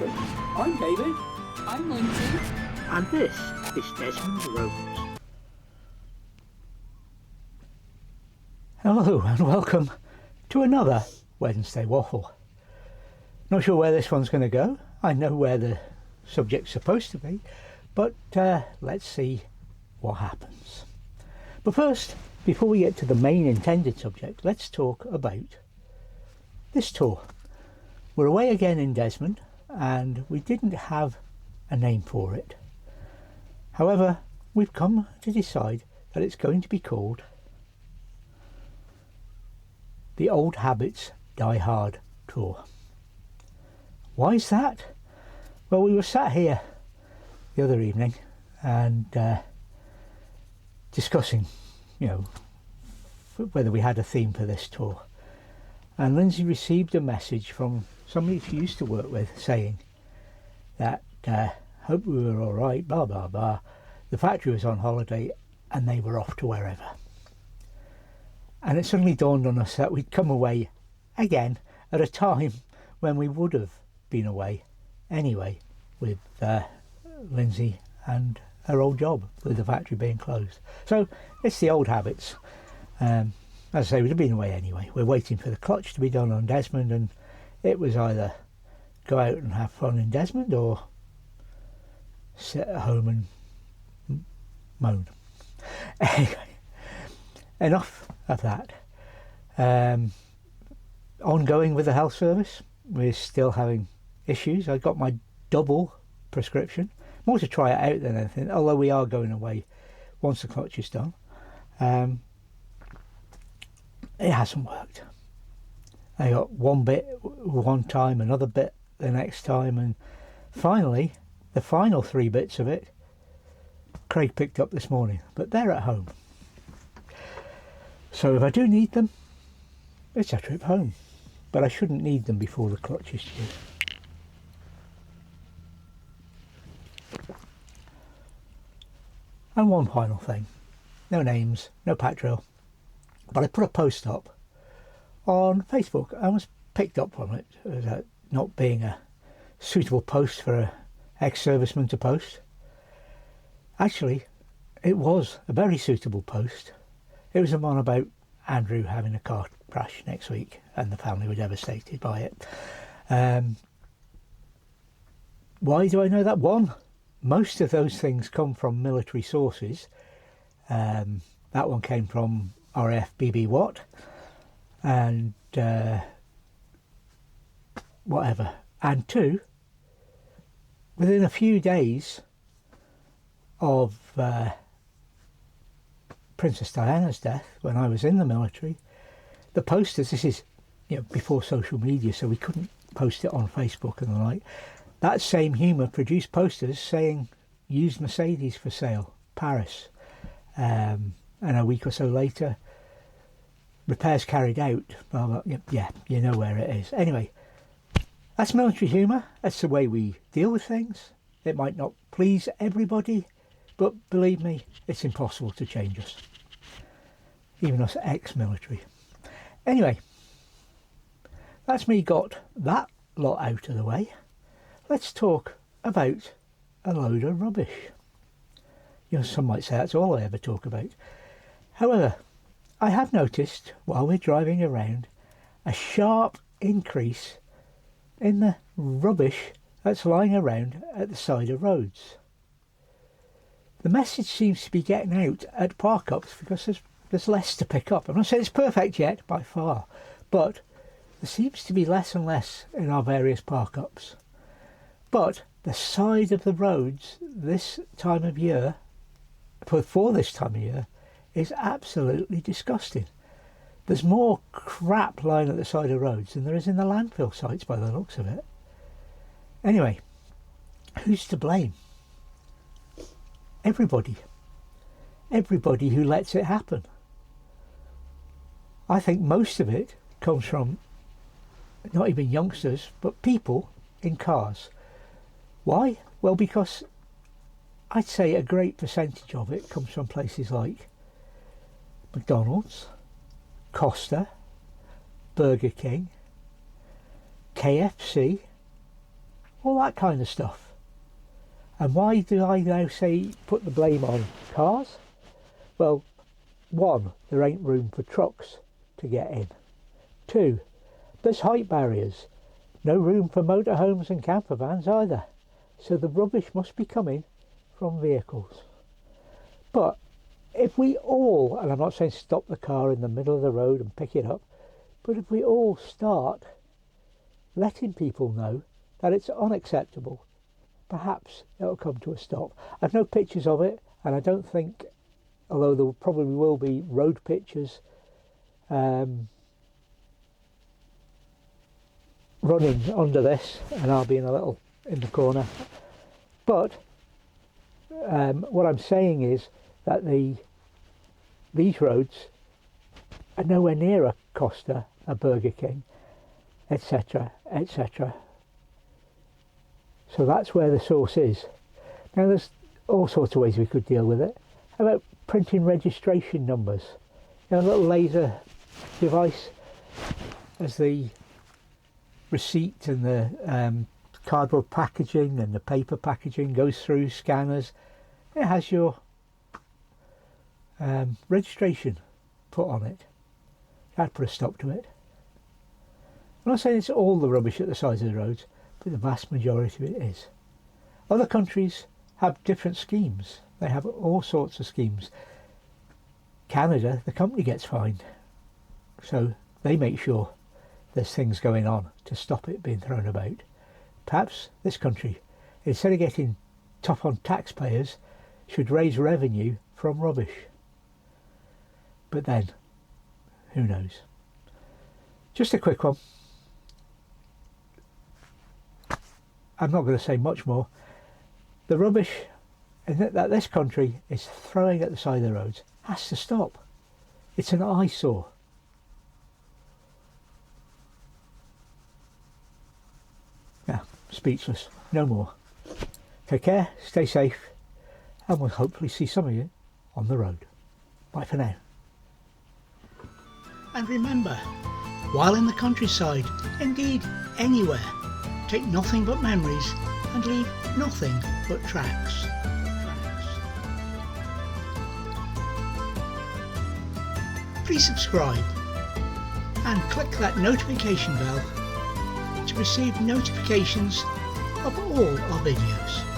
Welcome. I'm David. I'm Lindsay. And this is Desmond Roads. Hello and welcome to another Wednesday Waffle. Not sure where this one's going to go. I know where the subject's supposed to be, but let's see what happens. But first, before we get to the main intended subject, let's talk about this tour. We're away again in Desmond, and we didn't have a name for it. However, we've come to decide that it's going to be called the Old Habits Die Hard Tour. Why is that? Well, we were sat here the other evening and discussing, whether we had a theme for this tour. And Lindsay received a message from somebody she used to work with saying that hope we were all right, blah, blah, blah. The factory was on holiday and they were off to wherever. And it suddenly dawned on us that we'd come away again at a time when we would have been away anyway, with Lindsay and her old job with the factory being closed. So it's the old habits. As I say, we'd have been away anyway. We're waiting for the clutch to be done on Desmond, and it was either go out and have fun in Desmond or sit at home and moan. Anyway, enough of that. Ongoing with the health service, we're still having issues. I got my double prescription, more to try it out than anything, although we are going away once the clutch is done. It hasn't worked. I got one bit one time, another bit the next time, and finally, the final 3 bits of it, Craig picked up this morning, but they're at home. So if I do need them, it's a trip home, but I shouldn't need them before the clutch is due. And one final thing, no names, no patrol, but I put a post up on Facebook and was picked up from it as not being a suitable post for an ex-serviceman to post. Actually, it was a very suitable post. It was one about Andrew having a car crash next week and the family were devastated by it. Why do I know that? One, most of those things come from military sources. That one came from RAF BB Watt and whatever. And 2, within a few days of Princess Diana's death, when I was in the military, the posters, this is before social media, so we couldn't post it on Facebook and the like, that same humour produced posters saying used Mercedes for sale, Paris, and a week or so later, repairs carried out, blah, blah, yeah, you know where it is. Anyway, that's military humour, that's the way we deal with things. It might not please everybody, but believe me, it's impossible to change us, even us ex-military. Anyway, that's me got that lot out of the way. Let's talk about a load of rubbish. Some might say that's all I ever talk about. However, I have noticed while we're driving around a sharp increase in the rubbish that's lying around at the side of roads. The message seems to be getting out at park-ups because there's less to pick up. I'm not saying it's perfect yet, by far, but there seems to be less and less in our various park-ups. But the side of the roads this time of year, for this time of year, is absolutely disgusting. There's more crap lying at the side of roads than there is in the landfill sites by the looks of it. Anyway, who's to blame? Everybody. Everybody who lets it happen. I think most of it comes from not even youngsters, but people in cars. Why? Well, because I'd say a great percentage of it comes from places like McDonald's, Costa, Burger King, KFC, all that kind of stuff. And why do I now say put the blame on cars? Well, one, there ain't room for trucks to get in. Two, there's height barriers. No room for motorhomes and camper vans either. So the rubbish must be coming from vehicles. But if we all, and I'm not saying stop the car in the middle of the road and pick it up, but if we all start letting people know that it's unacceptable, perhaps it'll come to a stop. I've no pictures of it, and I don't think, although there probably will be road pictures running under this, and I'll be in the corner. But what I'm saying is that these roads are nowhere near a Costa, a Burger King, etc., etc. So that's where the source is. Now there's all sorts of ways we could deal with it. How about printing registration numbers? A little laser device as the receipt and the cardboard packaging and the paper packaging goes through scanners. It has your registration put on it. That'd put a stop to it. I'm not saying it's all the rubbish at the sides of the roads, but the vast majority of it is. Other countries have different schemes. They have all sorts of schemes. Canada, the company gets fined, so they make sure there's things going on to stop it being thrown about. Perhaps this country, instead of getting tough on taxpayers, should raise revenue from rubbish. But then, who knows? Just a quick one. I'm not going to say much more. The rubbish that this country is throwing at the side of the roads has to stop. It's an eyesore. Yeah, speechless. No more. Take care, stay safe, and we'll hopefully see some of you on the road. Bye for now. And remember, while in the countryside, indeed anywhere, take nothing but memories and leave nothing but tracks. Please subscribe and click that notification bell to receive notifications of all our videos.